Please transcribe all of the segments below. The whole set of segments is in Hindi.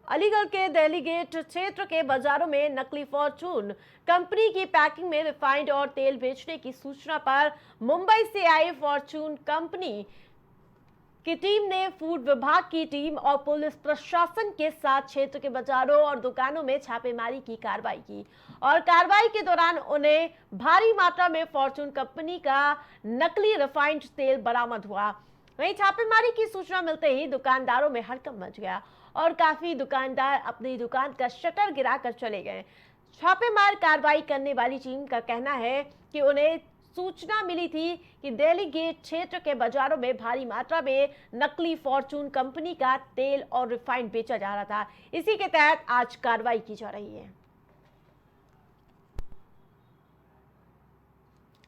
अलीगढ़ के दिल्ली गेट क्षेत्र के बाजारों में नकली फॉर्चून कंपनी की पैकिंग में रिफाइंड और तेल बेचने की सूचना पर मुंबई से आई फॉर्चून कंपनी की टीम ने फूड विभाग की टीम और पुलिस प्रशासन के साथ क्षेत्र के बाजारों और दुकानों में छापेमारी की कार्रवाई की और कार्रवाई के दौरान उन्हें भारी मात्रा में फॉर्चून कंपनी का नकली रिफाइंड तेल बरामद हुआ। वहीं छापेमारी की सूचना मिलते ही दुकानदारों में हड़कंप मच गया और काफी दुकानदार अपनी दुकान का शटर गिराकर चले गए। छापेमार कार्रवाई करने वाली टीम का कहना है कि उन्हें सूचना मिली थी कि दिल्ली गेट क्षेत्र के बाजारों में भारी मात्रा में नकली फॉर्चून कंपनी का तेल और रिफाइंड बेचा जा रहा था। इसी के तहत आज कार्रवाई की जा रही है।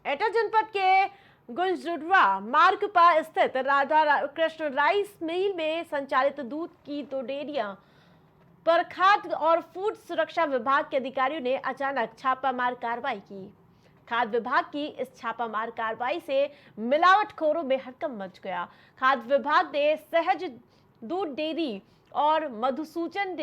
एटा जनपद के गुलजुर्वा मार्ग पर स्थित राधा कृष्ण राइस मिल में संचालित दूध की 2 डेयरियां पर खाद्य और फूड सुरक्षा विभाग के अधिकारियों ने अचानक छापामार कार्रवाई की। खाद्य विभाग की इस छापामार कार्रवाई से मिलावटखोरों में हड़कंप मच गया। खाद्य विभाग ने सहज दूध डेयरी और मधुसूदन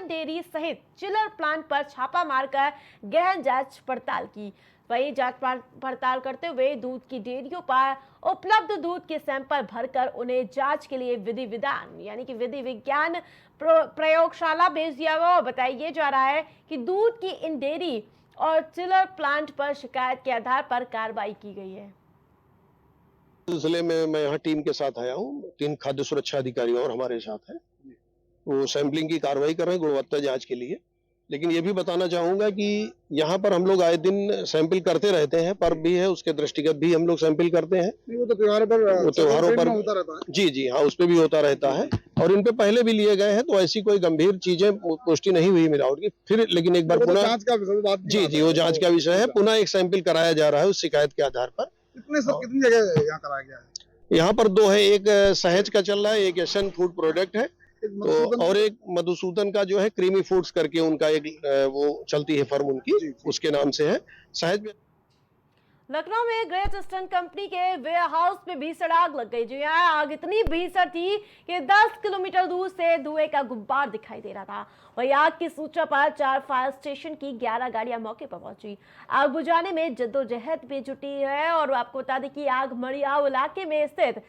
डेयरी सहित चिलर प्लांट पर छापा मारकर गहन जांच पड़ताल की। वही जांच पड़ताल करते हुए दूध की डेयरियों पर उपलब्ध दूध के सैंपल भरकर उन्हें जांच के लिए विधि विधान यानी कि विधि विज्ञान प्रयोगशाला भेज दिया गया। बताया जा रहा है कि दूध की इन डेयरी और चिलर प्लांट पर शिकायत के आधार पर कार्रवाई की गई है। सिलसिले में मैं यहाँ टीम के साथ आया हूँ। 3 खाद्य सुरक्षा अधिकारी और हमारे साथ हैं। वो सैंपलिंग की कार्रवाई कर रहे हैं गुणवत्ता जांच के लिए। लेकिन ये भी बताना चाहूंगा कि यहाँ पर हम लोग आए दिन सैंपल करते रहते हैं, पर्व भी है उसके दृष्टिगत भी हम लोग सैंपल करते हैं। वो तो त्योहारों पर होता रहता है। जी हाँ, उस पर भी होता रहता है और इन पे पहले भी लिए गए हैं, तो ऐसी कोई गंभीर चीजें पुष्टि नहीं हुई मिलावट की। फिर लेकिन एक बार पुनः जांच का विषय जी वो जांच का विषय है। पुनः एक सैंपल कराया जा रहा है उस शिकायत के आधार पर। कितनी जगह यहाँ कराया गया है? यहाँ पर 2 है, एक सहज का चल रहा है, एक एशन फूड प्रोडक्ट है, तो और एक मधुसूदन का जो है क्रीमी फूड्स करके उनका एक वो चलती है फर्म उनकी, उसके नाम से है सहज। लखनऊ में ग्रेट ईस्टर्न कंपनी के वेयर हाउस में भीषण आग लग गई। जो यहाँ आग इतनी भीषण थी कि 10 किलोमीटर दूर से धुएं का गुब्बार दिखाई दे रहा था। वही आग की सूचना पर 4 फायर स्टेशन की 11 गाड़ियां मौके पर पहुंची। आग बुझाने में जद्दोजहद भी जुटी है और आपको बता दें कि आग मड़ियाव इलाके में स्थित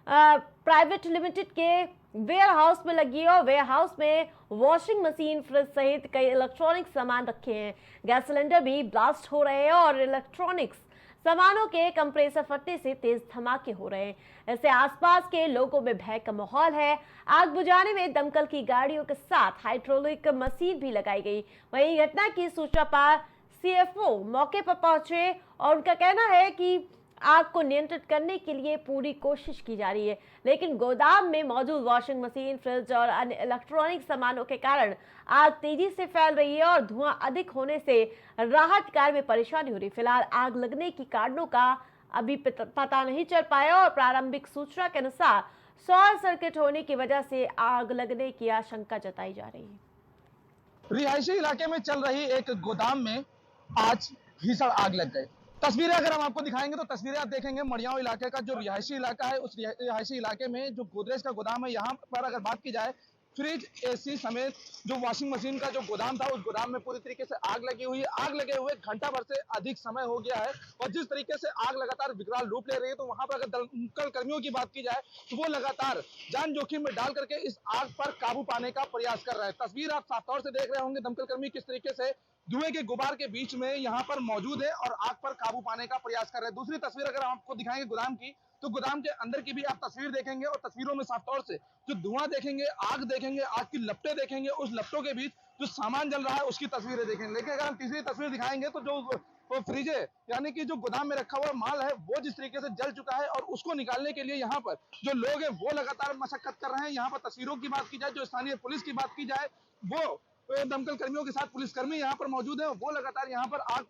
प्राइवेट लिमिटेड के वेयर हाउस में लगी है और वेयर हाउस में वॉशिंग मशीन, फ्रिज सहित कई इलेक्ट्रॉनिक सामान रखे हैं। गैस सिलेंडर भी ब्लास्ट हो रहे हैं और इलेक्ट्रॉनिक्स सामानों के कंप्रेसर फटने से तेज धमाके हो रहे हैं। इससे आसपास के लोगों में भय का माहौल है। आग बुझाने में दमकल की गाड़ियों के साथ हाइड्रोलिक मशीन भी लगाई गई। वहीं घटना की सूचना पर सीएफओ मौके पर पहुंचे और उनका कहना है कि आग को नियंत्रित करने के लिए पूरी कोशिश की जा रही है, लेकिन गोदाम में मौजूद वॉशिंग मशीन, फ्रिज और अन्य इलेक्ट्रॉनिक सामानों के कारण आग तेजी से फैल रही है और धुआं अधिक होने से राहत कार्य में परेशानी हो रही है। फिलहाल आग लगने के कारणों का अभी पता नहीं चल पाया और प्रारंभिक सूचना के अनुसार शॉर्ट सर्किट होने की वजह से आग लगने की आशंका जताई जा रही है। रिहायशी इलाके में चल रही एक गोदाम में आज भीषण आग लग गई। तस्वीरें अगर हम आपको दिखाएंगे तो तस्वीरें आप देखेंगे मड़ियाव इलाके का जो रिहायशी इलाका है, उस रिहायशी इलाके में जो गोदरेज का गोदाम है, यहाँ पर अगर बात की जाए फ्रिज, एसी समेत जो वॉशिंग मशीन का जो गोदाम था, उस गोदाम में पूरी तरीके से आग लगी हुई है। आग लगे हुए घंटा भर से अधिक समय हो गया है और जिस तरीके से आग लगातार विकराल रूप ले रही है, तो वहां पर अगर दमकल कर्मियों की बात की जाए तो वो लगातार जान जोखिम में डाल करके इस आग पर काबू पाने का प्रयास कर रहे हैं। तस्वीर आप साफ तौर से देख रहे होंगे, दमकल कर्मी किस तरीके से धुएं के गुबार के बीच में यहाँ पर मौजूद है और आग पर काबू पाने का प्रयास कर रहे हैं। दूसरी तस्वीर अगर आपको दिखाएंगे गोदाम की, तो गोदाम के अंदर की भी आप तस्वीर देखेंगे और तस्वीरों में साफ तौर से जो धुआं देखेंगे, आग देखेंगे, आग की लपटें देखेंगे, उस लपटों के बीच जो सामान जल रहा है उसकी तस्वीरें देखेंगे। लेकिन अगर हम तीसरी तस्वीर दिखाएंगे तो जो फ्रिज है यानी कि जो गोदाम में रखा हुआ माल है वो जिस तरीके से जल चुका है और उसको निकालने के लिए यहाँ पर जो लोग हैं वो लगातार मशक्कत कर रहे हैं। यहाँ पर तस्वीरों की बात की जाए, जो स्थानीय पुलिस की बात की जाए, वो दमकल कर्मियों के साथ पुलिसकर्मी यहाँ पर मौजूद है, वो लगातार यहाँ पर आग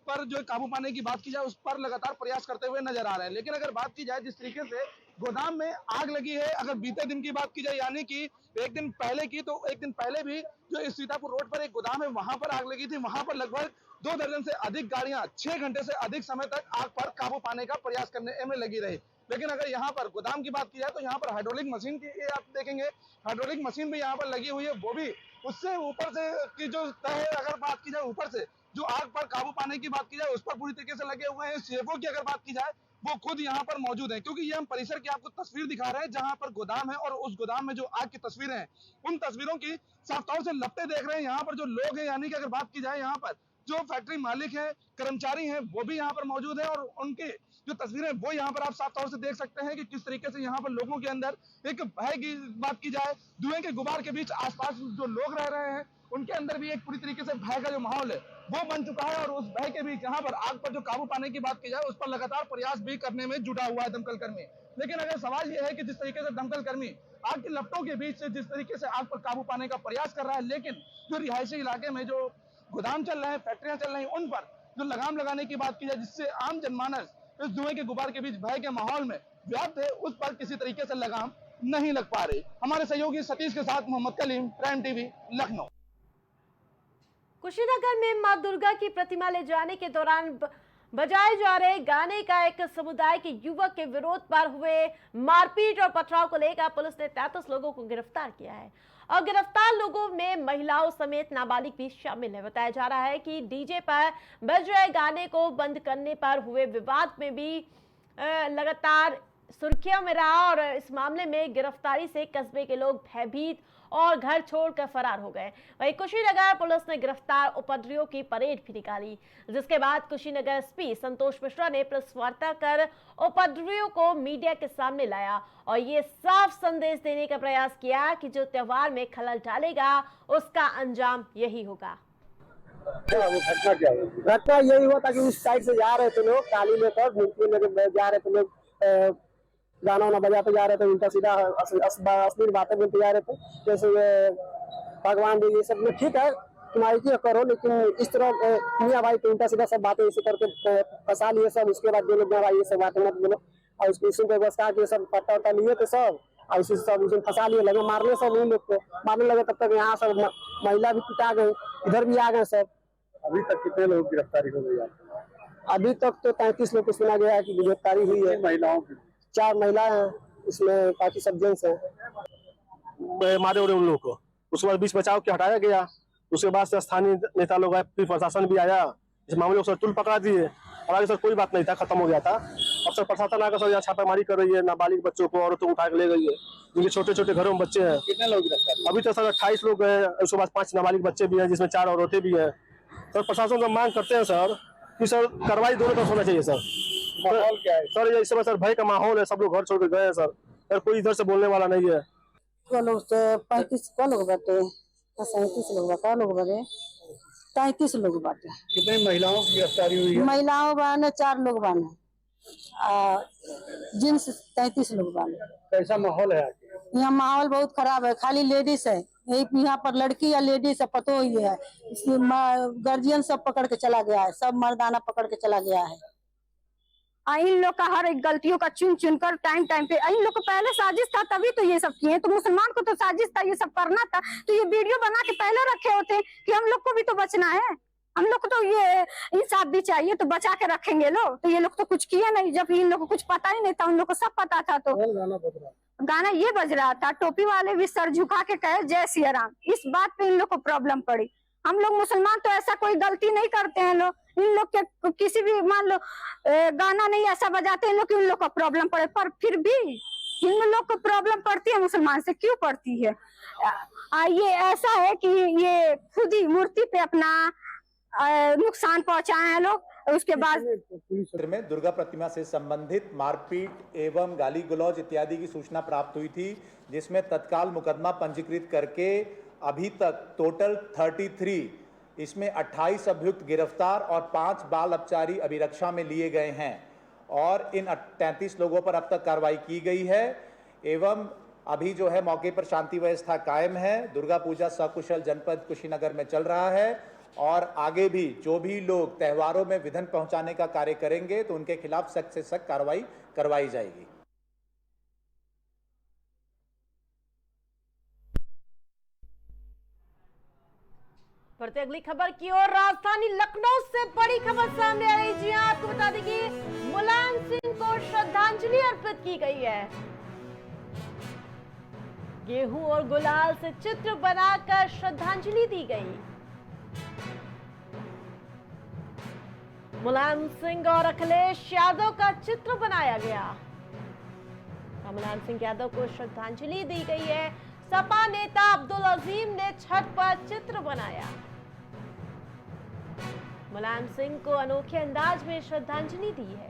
पर जो काबू पाने की बात की जाए उस पर लगातार प्रयास करते हुए नजर आ रहे हैं। लेकिन अगर बात की जाए जिस तरीके से गोदाम में आग लगी है, अगर बीते दिन की बात की जाए यानी कि एक दिन पहले की, तो एक दिन पहले भी जो इस सीतापुर रोड पर एक गोदाम है वहां पर आग लगी थी। वहां पर लगभग 2 दर्जन से अधिक गाड़ियां 6 घंटे से अधिक समय तक आग पर काबू पाने का प्रयास करने में लगी रही। लेकिन अगर यहाँ पर गोदाम की बात की जाए तो यहाँ पर हाइड्रोलिक मशीन की आप देखेंगे, हाइड्रोलिक मशीन भी यहाँ पर लगी हुई है, वो भी उससे ऊपर से की जो तय है, अगर बात की जाए ऊपर से जो आग पर काबू पाने की बात की जाए उस पर पूरी तरीके से लगे हुए हैं। सीएफओ की अगर बात की जाए वो खुद यहाँ पर मौजूद है, क्योंकि ये हम परिसर की आपको तस्वीर दिखा रहे हैं जहां पर गोदाम है और उस गोदाम में जो आग की तस्वीरें हैं उन तस्वीरों की साफ तौर से लपटे देख रहे हैं। यहाँ पर जो लोग हैं, यानी कि अगर बात की जाए यहाँ पर जो फैक्ट्री मालिक है, कर्मचारी हैं, वो भी यहाँ पर मौजूद है और उनकी जो तस्वीरें वो यहाँ पर आप साफ तौर से देख सकते हैं कि किस तरीके से यहाँ पर लोगों के अंदर एक भय की बात की जाए, धुएं के गुबार के बीच आसपास जो लोग रह रहे हैं उनके अंदर भी एक पूरी तरीके से भय का जो माहौल है वो बन चुका है। और उस भय के बीच यहाँ पर आग पर जो काबू पाने की बात की जाए उस पर लगातार प्रयास भी करने में जुटा हुआ है दमकल कर्मी। लेकिन अगर सवाल यह है कि जिस तरीके से दमकल कर्मी आग की लपटों के बीच से जिस तरीके से आग पर काबू पाने का प्रयास कर रहा है, लेकिन जो रिहायशी इलाके में जो गोदाम चल रहे हैं, फैक्ट्रियां चल रही हैं, उन पर जो लगाम लगाने की बात की जाए जिससे आम जनमानस इस धुएं के गुबार के बीच भय के माहौल में व्याप्त है, उस पर किसी तरीके से लगाम नहीं लग पा रही। हमारे सहयोगी सतीश के साथ मोहम्मद कलीम, प्राइम टीवी, लखनऊ। कुशीनगर में मां दुर्गा की प्रतिमा ले जाने के दौरान बजाए जा रहे गाने का एक समुदाय के युवक के विरोध पर हुए मारपीट और पथराव को लेकर पुलिस ने 33 लोगों को गिरफ्तार किया है और गिरफ्तार लोगों में महिलाओं समेत नाबालिग भी शामिल है। बताया जा रहा है कि डीजे पर बज रहे गाने को बंद करने पर हुए विवाद में भी लगातार सुर्खियों में रहा और इस मामले में गिरफ्तारी से कस्बे के लोग भयभीत और घर छोड़कर फरार हो गए। वहीं कुशीनगर पुलिस ने गिरफ्तार उपद्रवियों की परेड भी निकाली, जिसके बाद कुशीनगर एसपी संतोष मिश्रा ने प्रेस वार्ता कर उपद्रवियों को मीडिया के सामने लाया और ये साफ संदेश देने का प्रयास किया कि जो त्योहार में खलल डालेगा उसका अंजाम यही होगा। घटना यही हुआ था कि उस साइड से जा रहे थे लोग काली लेकर, मूर्ति लेकर जा रहे थे लोग, गाना वाना बजाते जा रहे थे, उल्टा सीधा अश्लील बातें बोलते जा रहे थे, जैसे भगवान भी ये सब में ठीक है तुम्हारी की करो, लेकिन इस तरह मियाँ भाई तो उल्टा सीधा सब बातें इसी करके फंसा लिए सब। उसके बाद बोलो भाई ये सब बातें मत बोलो, और उसको इसी पे बस कहा कि सब पट्टा वट्टा लिए थे सब और उसी सब उसे फंसा लिए, लगे मारने सब उन लोग को मारने लगे। तब तक यहाँ सब महिला भी पिटा गई, इधर भी आ गए सब। अभी तक कितने लोगों की गिरफ्तारी हो गई है? अभी तक तो 33 लोग को सुना गया है कि गिरफ्तारी हुई है। महिलाओं की 4 महिला हैं, इसमें बाकी सब जेंट्स हैं। मारे उड़े उन लोगों को, उसके बाद बीच बचाव के हटाया गया। उसके बाद से स्थानीय नेता लोग आए, फिर प्रशासन भी आया, इस मामले को सर तुल पकड़ा दिए। हालांकि सर कोई बात नहीं था, खत्म हो गया था। अब सर प्रशासन आकर सर यहाँ छापेमारी कर रही है, नाबालिग बच्चों को औरतों को उठा के ले गई है, जिनके छोटे छोटे घरों में बच्चे हैं। कितने लोग गिरफ्तार? अभी तक सर 28 लोग हैं, उसके बाद 5 नाबालिग बच्चे भी हैं, जिसमें 4 औरतें भी हैं। सर प्रशासन से मांग करते हैं सर कि सर कार्रवाई दोनों तरफ होना चाहिए। सर माहौल क्या है सर? इस समय सर भय का माहौल है, सब लोग घर छोड़ के गए हैं सर कोई इधर से बोलने वाला नहीं है। 35 लोग बाटे, 37 लोग बाटे, लोग बाटे 33 लोग बाटे। कितने महिलाओं की गिरफ्तारी हुई है? महिलाओं बाने 4 लोग बाने, जेंट्स 33 लोग बाने। कैसा माहौल है आगे? यहाँ माहौल बहुत खराब है, खाली लेडीज है, यहाँ पर लड़की या लेडीज है पतो ही है। इसलिए गार्जियन सब पकड़ के चला गया है, सब मर्दाना पकड़ के चला गया है। इन लोग का हर एक गलतियों का चुन चुन कर टाइम टाइम पे, इन लोग को पहले साजिश था तभी तो ये सब किए। तो मुसलमान को तो साजिश था, ये सब करना था, तो ये वीडियो बना के पहले रखे होते कि हम लोग को भी तो बचना है, हम लोग को तो ये इंसाफ भी चाहिए, तो बचा के रखेंगे लोग। तो ये लोग तो कुछ किए नहीं, जब इन लोग को कुछ पता ही नहीं था, उन लोग को सब पता था। तो गाना ये बज रहा था, टोपी वाले भी सर झुका के कहे जय सिया राम। इस बात पे इन लोग को प्रॉब्लम पड़ी। हम लोग मुसलमान तो ऐसा कोई गलती नहीं करते हैं लोग, इन लोग के किसी भी मान लो गाना नहीं ऐसा बजाते हैं लोग, इन लोग को प्रॉब्लम पड़े, पर फिर भी इन लोग को प्रॉब्लम पड़ती है, मुसलमान से क्यों पड़ती है? ये ऐसा है कि ये खुद ही मूर्ति पे अपना नुकसान पहुंचाए हैं लोग। उसके बाद में दुर्गा प्रतिमा से संबंधित मारपीट एवं गाली गलौज इत्यादि की सूचना प्राप्त हुई थी, जिसमें तत्काल मुकदमा पंजीकृत करके अभी तक टोटल 33, इसमें 28 अभियुक्त गिरफ्तार और 5 बाल अपचारी अभिरक्षा में लिए गए हैं और इन 33 लोगों पर अब तक कार्रवाई की गई है। एवं अभी जो है मौके पर शांति व्यवस्था कायम है। दुर्गा पूजा सकुशल जनपद कुशीनगर में चल रहा है और आगे भी जो भी लोग त्योहारों में विघ्न पहुंचाने का कार्य करेंगे तो उनके खिलाफ सख्त से सख्त कार्रवाई करवाई जाएगी। बढ़ते अगली खबर की ओर, राजधानी लखनऊ से बड़ी खबर सामने आ रही। जी आपको बता दें कि मुलायम सिंह को श्रद्धांजलि अर्पित की गई है। गेहूं और गुलाल से चित्र बनाकर श्रद्धांजलि दी गई। मुलायम सिंह और अखिलेश यादव का चित्र बनाया गया। मुलायम सिंह यादव को श्रद्धांजलि दी गई है। सपा नेता अब्दुल अजीम ने छत पर चित्र बनाया। मुलायम सिंह को अनोखे अंदाज में श्रद्धांजलि दी है।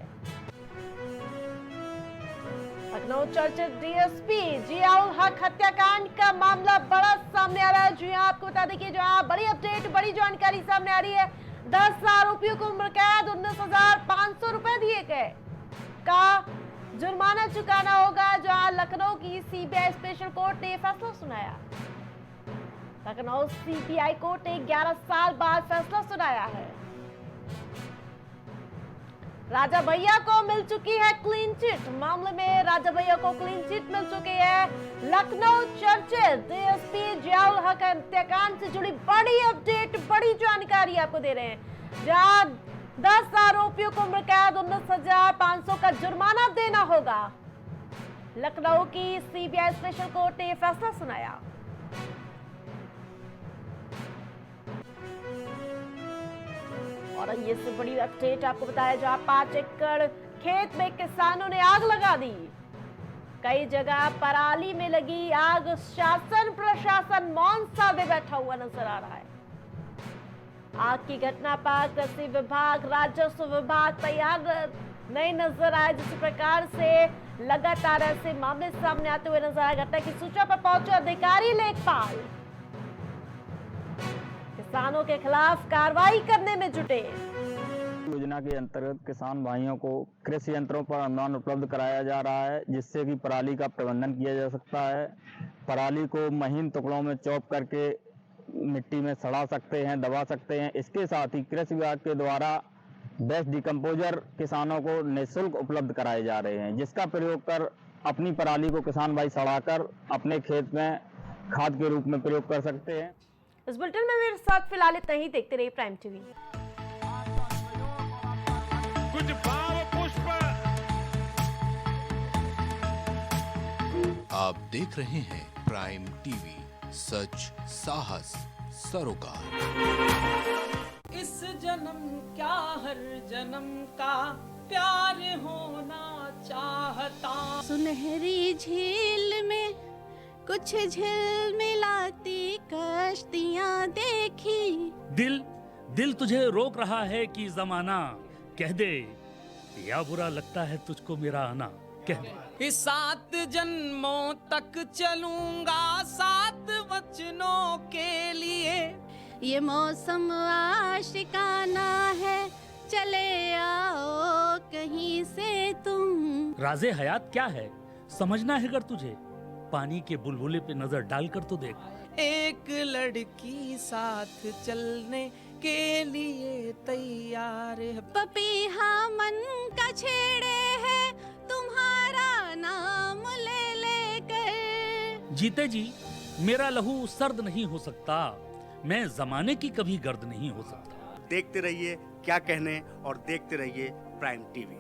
लखनऊ चर्चित डीएसपी जियाउल हक हत्याकांड का मामला बड़ा सामने आ रहा है। जी आपको बता दें कि जहां बड़ी अपडेट, बड़ी जानकारी सामने आ रही है। 10 आरोपियों को उम्र कैद, 19,500 रुपए दिए गए का जुर्माना चुकाना होगा। जहां लखनऊ की सीबीआई स्पेशल कोर्ट ने फैसला सुनाया। लखनऊ सीबीआई कोर्ट ने 11 साल बाद फैसला सुनाया है। राजा भैया को मिल चुकी है क्लीन चिट। मामले में राजा भैया को क्लीन चिट मिल चुकी है। लखनऊ चर्चित डीएसपी जियाउल हक हत्याकांड से जुड़ी बड़ी अपडेट, बड़ी जानकारी आपको दे रहे हैं। जहां 10 आरोपियों को उम्र कैद, 19,500 का जुर्माना देना होगा। लखनऊ की सीबीआई स्पेशल कोर्ट ने फैसला सुनाया। और ये से बड़ी अपडेट आपको बताया, जहां 5 एकड़ खेत में किसानों ने आग लगा दी। कई जगह पराली में लगी आग, शासन प्रशासन मौन साधे बैठा हुआ नजर आ रहा है। आग की घटना पर कृषि विभाग, राजस्व विभाग तैयार नहीं नजर आए। जिस प्रकार से लगातार ऐसे मामले सामने आते हुए नजर आए। घटना की सूचना पर पहुंचे अधिकारी लेखपाल किसानों के खिलाफ कार्रवाई करने में जुटे। योजना के अंतर्गत किसान भाइयों को कृषि यंत्रों पर अनुदान उपलब्ध कराया जा रहा है, जिससे कि पराली का प्रबंधन किया जा सकता है। पराली को महीन टुकड़ों में चॉप करके मिट्टी में सड़ा सकते हैं, दबा सकते हैं। इसके साथ ही कृषि विभाग के द्वारा बेस्ट डिकम्पोजर किसानों को निःशुल्क उपलब्ध कराए जा रहे हैं, जिसका प्रयोग कर अपनी पराली को किसान भाई सड़ाकर अपने खेत में खाद के रूप में प्रयोग कर सकते हैं। इस बुलेटिन में मेरे साथ फिलहाल इतना ही। देखते रहिए प्राइम टीवी। कुछ भाव पुष्प। आप देख रहे हैं प्राइम टीवी, सच साहस सरोकार। इस जन्म क्या हर जन्म का प्यार होना चाहता। सुनहरी झील में कुछ झिलमिलाती कश्तियां देखी। दिल तुझे रोक रहा है कि जमाना कह दे, या बुरा लगता है तुझको मेरा आना, कह दे। इस 7 जन्मों तक चलूंगा 7 वचनों के लिए। ये मौसम आशिकाना है, चले आओ कहीं से तुम। राज़े हयात क्या है समझना है अगर तुझे, पानी के बुलबुले पे नजर डालकर तो देख। एक लड़की साथ चलने के लिए तैयार है। पपीहा मन का छेड़े है, तुम्हारा नाम ले लेकर। जीते जी मेरा लहू सर्द नहीं हो सकता, मैं जमाने की कभी गर्द नहीं हो सकता। देखते रहिए क्या कहने और देखते रहिए प्राइम टीवी।